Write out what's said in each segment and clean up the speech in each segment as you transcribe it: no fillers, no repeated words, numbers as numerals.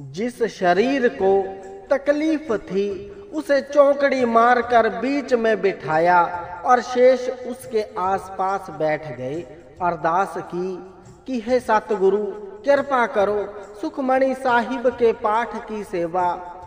जिस शरीर को तकलीफ थी उसे चौकड़ी मारकर बीच में बिठाया और शेष उसके आसपास बैठ गए। अरदास की कि हे सतगुरु कृपा करो, सुखमणि साहिब के पाठ की सेवा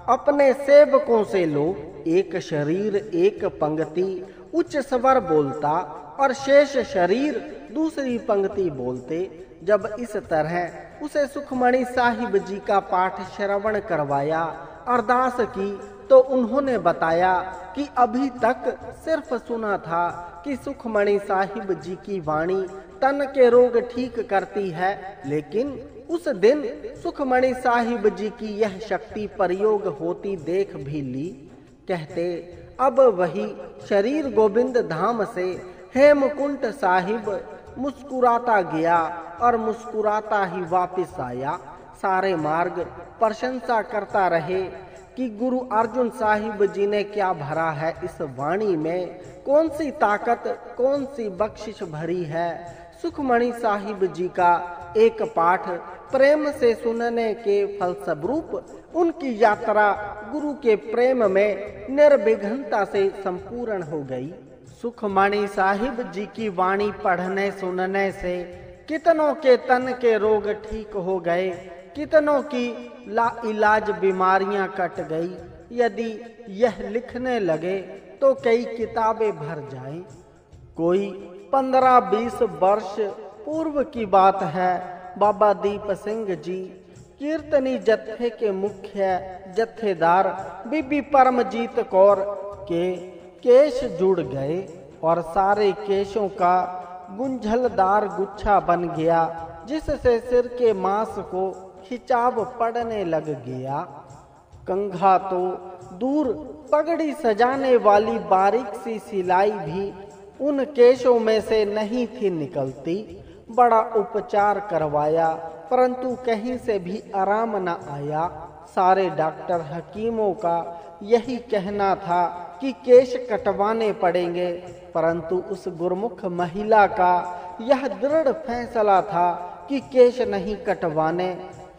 अपने सेवकों से लो। एक शरीर एक पंक्ति उच्च स्वर बोलता और शेष शरीर दूसरी पंक्ति बोलते। जब इस तरह उसे सुखमणि साहिब जी का पाठ श्रवण करवाया, अरदास की, तो उन्होंने बताया कि अभी तक सिर्फ सुना था कि सुखमणि साहिब जी की वाणी तन के रोग ठीक करती है, लेकिन उस दिन सुखमणि साहिब जी की यह शक्ति प्रयोग होती देख भी ली। कहते अब वही शरीर गोविंद धाम से हेमकुंट साहिब मुस्कुराता गया और मुस्कुराता ही वापस आया। सारे मार्ग प्रशंसा करता रहे कि गुरु अर्जुन साहिब जी ने क्या भरा है इस वाणी में, कौन सी ताकत, कौन सी बख्शिश भरी है। सुखमणि साहिब जी का एक पाठ प्रेम से सुनने के फलस्वरूप उनकी यात्रा गुरु के प्रेम में निर्विघ्नता से संपूर्ण हो गई। सुखमणि साहिब जी की वाणी पढ़ने सुनने से कितनों के तन के रोग ठीक हो गए, कितनों की लाइलाज बीमारियां कट गई। यदि यह लिखने लगे तो कई किताबें भर जाएं। कोई 15-20 वर्ष पूर्व की बात है, बाबा दीप सिंह जी कीर्तनी जत्थे के मुख्य जत्थेदार बीबी परमजीत कौर के केश जुड़ गए और सारे केशों का गुंझलदार गुच्छा बन गया, जिससे सिर के मांस को खिंचाव पड़ने लग गया। कंघा तो दूर, पगड़ी सजाने वाली बारीक सी सिलाई भी उन केशों में से नहीं थी निकलती। बड़ा उपचार करवाया परंतु कहीं से भी आराम न आया। सारे डॉक्टर हकीमों का यही कहना था कि केश कटवाने पड़ेंगे, परंतु उस गुरमुख महिला का यह दृढ़ फैसला था कि केश नहीं कटवाने।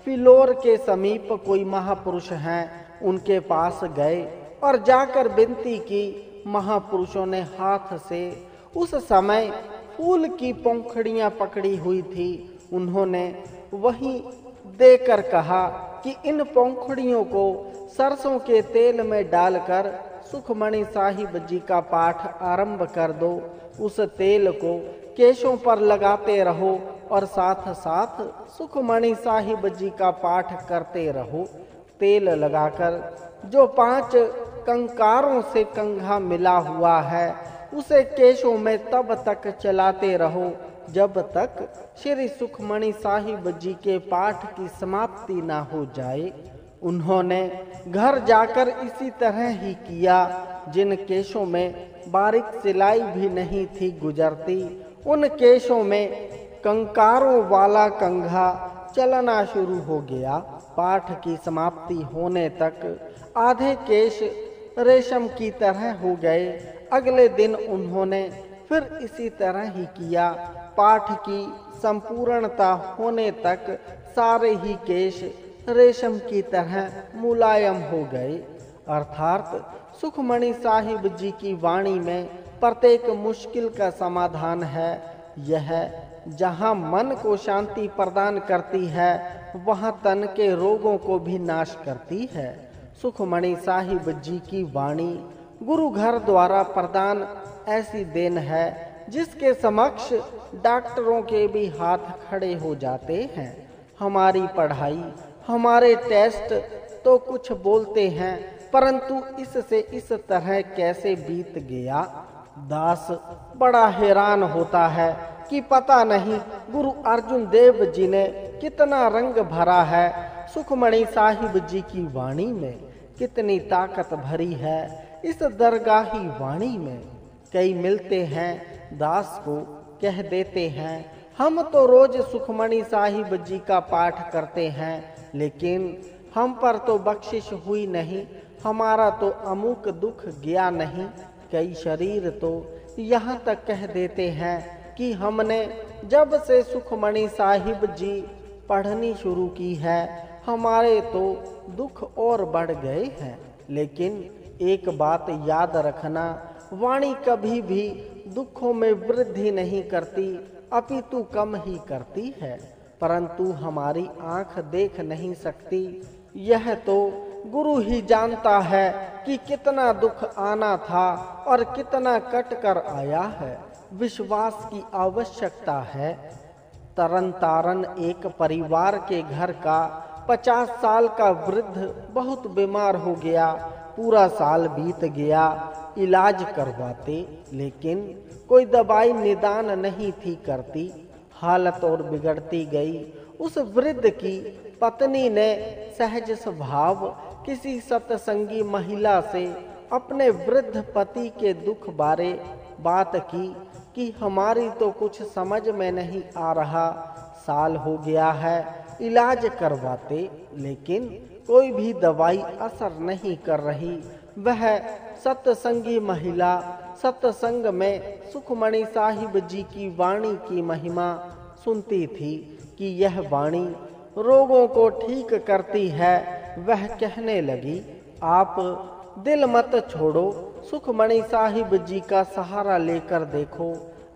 फिलौर के समीप कोई महापुरुष हैं, उनके पास गए और जाकर विनती की। महापुरुषों ने हाथ से उस समय फूल की पंखुड़ियां पकड़ी हुई थी, उन्होंने वहीं देकर कहा कि इन पंखुड़ियों को सरसों के तेल में डालकर सुखमणि साहिब जी का पाठ आरंभ कर दो। उस तेल को केशों पर लगाते रहो और साथ साथ सुखमणि साहिब जी का पाठ करते रहो। तेल लगाकर जो 5 कंकारों से कंघा मिला हुआ है उसे केशों में तब तक चलाते रहो जब तक श्री सुखमणि साहिब जी के पाठ की समाप्ति ना हो जाए। उन्होंने घर जाकर इसी तरह ही किया। जिन केशों में बारीक सिलाई भी नहीं थी गुजरती, उन केशों में कंकारों वाला कंघा चलना शुरू हो गया। पाठ की समाप्ति होने तक आधे केश रेशम की तरह हो गए। अगले दिन उन्होंने फिर इसी तरह ही किया। पाठ की संपूर्णता होने तक सारे ही केश रेशम की तरह मुलायम हो गए। अर्थात सुखमणि साहिब जी की वाणी में प्रत्येक मुश्किल का समाधान है। यह जहाँ मन को शांति प्रदान करती है, वहाँ तन के रोगों को भी नाश करती है। सुखमणि साहिब जी की वाणी गुरु घर द्वारा प्रदान ऐसी देन है जिसके समक्ष डॉक्टरों के भी हाथ खड़े हो जाते हैं। हमारी पढ़ाई, हमारे टेस्ट तो कुछ बोलते हैं, परंतु इससे इस तरह कैसे बीत गया। दास बड़ा हैरान होता है कि पता नहीं गुरु अर्जुन देव जी ने कितना रंग भरा है। सुखमणि साहिब जी की वाणी में कितनी ताकत भरी है इस दरगाही वाणी में। कई मिलते हैं, दास को कह देते हैं हम तो रोज सुखमणि साहिब जी का पाठ करते हैं, लेकिन हम पर तो बख्शिश हुई नहीं, हमारा तो अमुक दुख गया नहीं। कई शरीर तो यहाँ तक कह देते हैं कि हमने जब से सुखमणि साहिब जी पढ़नी शुरू की है, हमारे तो दुख और बढ़ गए हैं। लेकिन एक बात याद रखना, वाणी कभी भी दुखों में वृद्धि नहीं करती, अपितु कम ही करती है। परंतु हमारी आंख देख नहीं सकती। यह तो गुरु ही जानता है कि कितना दुख आना था और कितना कट कर आया है। विश्वास की आवश्यकता है। तरन तारन एक परिवार के घर का 50 साल का वृद्ध बहुत बीमार हो गया। पूरा साल बीत गया इलाज करवाते, लेकिन कोई दवाई निदान नहीं थी करती। हालत और बिगड़ती गई। उस वृद्ध की पत्नी ने सहज स्वभाव किसी सत्संगी महिला से अपने वृद्ध पति के दुख बारे बात की कि हमारी तो कुछ समझ में नहीं आ रहा, साल हो गया है इलाज करवाते, लेकिन कोई भी दवाई असर नहीं कर रही। वह सत्संगी महिला सत्संग में सुखमणि साहिब जी की वाणी की महिमा सुनती थी कि यह वाणी रोगों को ठीक करती है। वह कहने लगी, आप दिल मत छोड़ो, सुखमणि साहिब जी का सहारा लेकर देखो।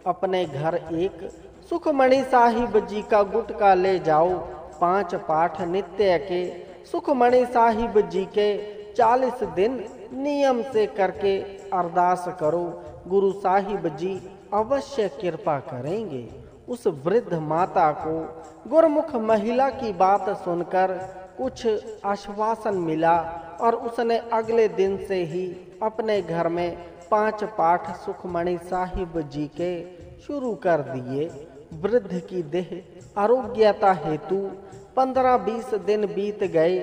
अपने घर एक सुखमणि साहिब जी का गुटका ले जाओ। 5 पाठ नित्य के सुखमणि साहिब जी के 40 दिन नियम से करके अरदास करो, गुरु साहिब जी अवश्य कृपा करेंगे। उस वृद्ध माता को गुरमुख महिला की बात सुनकर कुछ आश्वासन मिला और उसने अगले दिन से ही अपने घर में 5 पाठ सुखमणि साहिब जी के शुरू कर दिए। वृद्ध की देह आरोग्यता हेतु 15-20 दिन बीत गए।